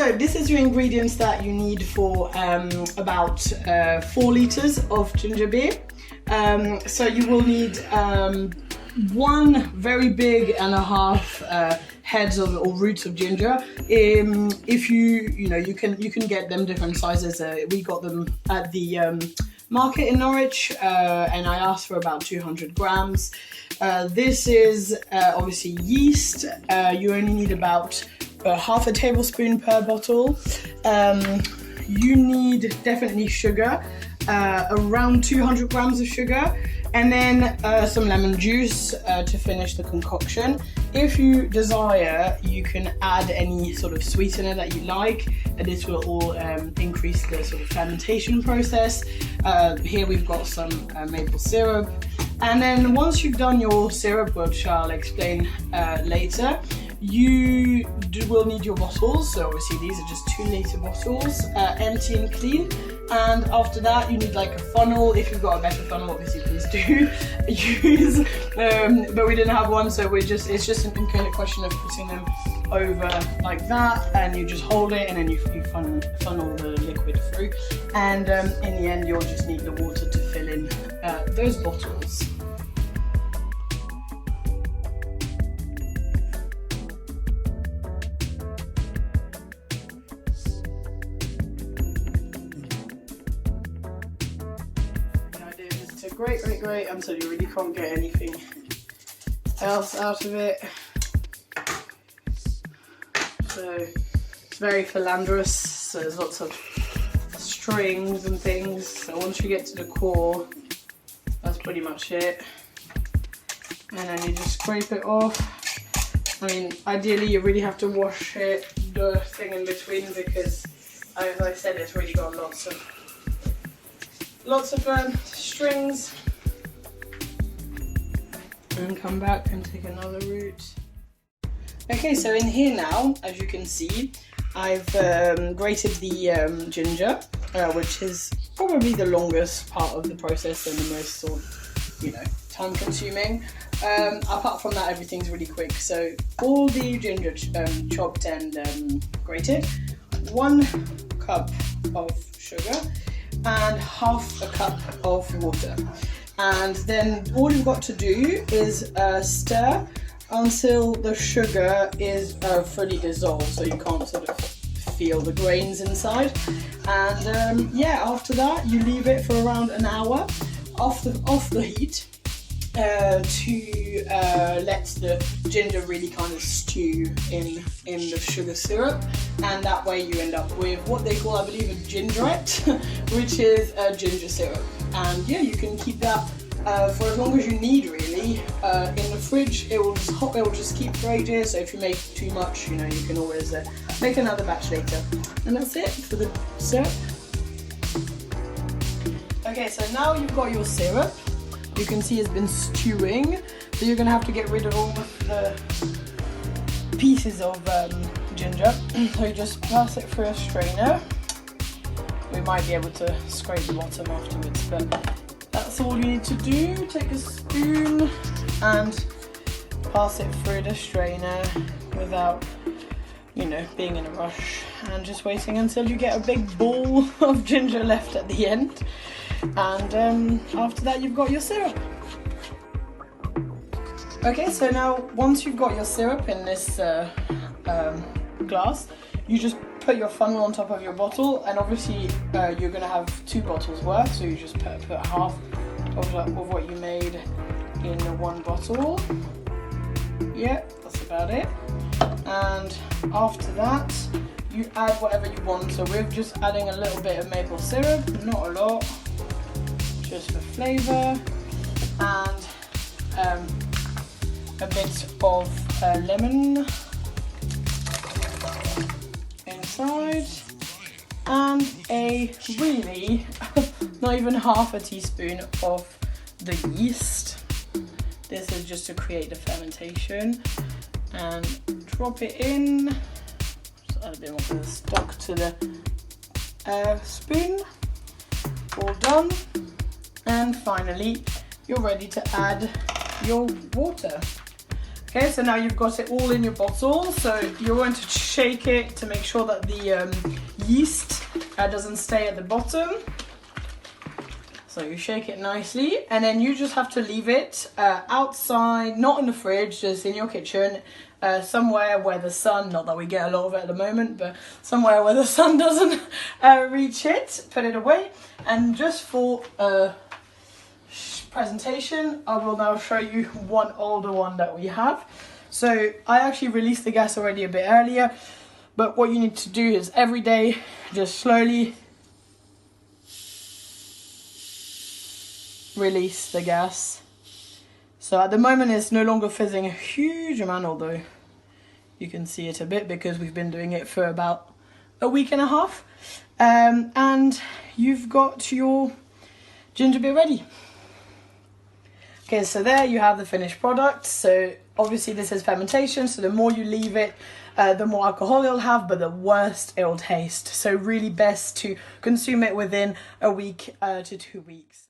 So this is your ingredients that you need for about 4 liters of ginger beer. So you will need 1 very big and a half heads of or roots of ginger. If you can get them different sizes. We got them at the market in Norwich, and I asked for about 200 grams. This is obviously yeast. You only need about half a tablespoon per bottle. You need definitely sugar, around 200 grams of sugar, and then some lemon juice to finish the concoction. If you desire, you can add any sort of sweetener that you like, and this will all increase the sort of fermentation process. Here we've got some maple syrup, and then once you've done your syrup, which I'll explain later, you will need your bottles. So obviously these are just 2 liter bottles, empty and clean. And after that you need like a funnel. If you've got a better funnel, obviously please do use, but we didn't have one, so it's just a kind of question of putting them over like that, and you just hold it, and then you funnel the liquid through, and in the end you'll just need the water to fill in those bottles. Great until you really can't get anything else out of it. So it's very philanderous, so there's lots of strings and things. So once you get to the core, that's pretty much it. And then you just scrape it off. I mean, ideally you really have to wash it, the thing in between, because as I said, it's really got lots of strings. And come back and take another route. Okay, so in here now, as you can see, I've grated the ginger, which is probably the longest part of the process and the most sort of, time consuming. Apart from that, everything's really quick. So all the ginger chopped and grated, 1 cup of sugar, and half a cup of water. And then all you've got to do is stir until the sugar is fully dissolved, so you can't sort of feel the grains inside. And after that you leave it for around an hour off the heat to let the ginger really kind of stew in the sugar syrup, and that way you end up with what they call, I believe, a gingerette, which is a ginger syrup. And yeah, you can keep that for as long as you need, really. In the fridge, it will just keep for ages. So if you make too much, you can always make another batch later. And that's it for the syrup. Okay, so now you've got your syrup. You can see it's been stewing. So you're gonna have to get rid of all the pieces of ginger. So you just pass it through a strainer. We might be able to scrape the bottom afterwards, but that's all you need to do. Take a spoon and pass it through the strainer without, being in a rush, and just waiting until you get a big ball of ginger left at the end. And after that, you've got your syrup. Okay, so now once you've got your syrup in this glass, you just put your funnel on top of your bottle, and obviously you're going to have 2 bottles worth, so you just put half of what you made in 1 bottle. Yeah, that's about it. And after that, you add whatever you want. So we're just adding a little bit of maple syrup, not a lot, just for flavour, and a bit of lemon inside, and a really not even half a teaspoon of the yeast. This is just to create the fermentation, and drop it in. Just add a bit more stock to the spoon. All done. And finally, you're ready to add your water. Okay, so now you've got it all in your bottle, so you're going to shake it to make sure that the yeast doesn't stay at the bottom. So you shake it nicely, and then you just have to leave it outside, not in the fridge, just in your kitchen, somewhere where the sun, not that we get a lot of it at the moment, but somewhere where the sun doesn't reach it. Put it away, and just for presentation, I will now show you one older one that we have. So I actually released the gas already a bit earlier, but what you need to do is every day just slowly release the gas. So at the moment it's no longer fizzing a huge amount, although you can see it a bit because we've been doing it for about a week and a half. And you've got your ginger beer ready. Okay, so there you have the finished product. So obviously this is fermentation, so the more you leave it, the more alcohol it'll have, but the worse it'll taste. So really best to consume it within a week to 2 weeks.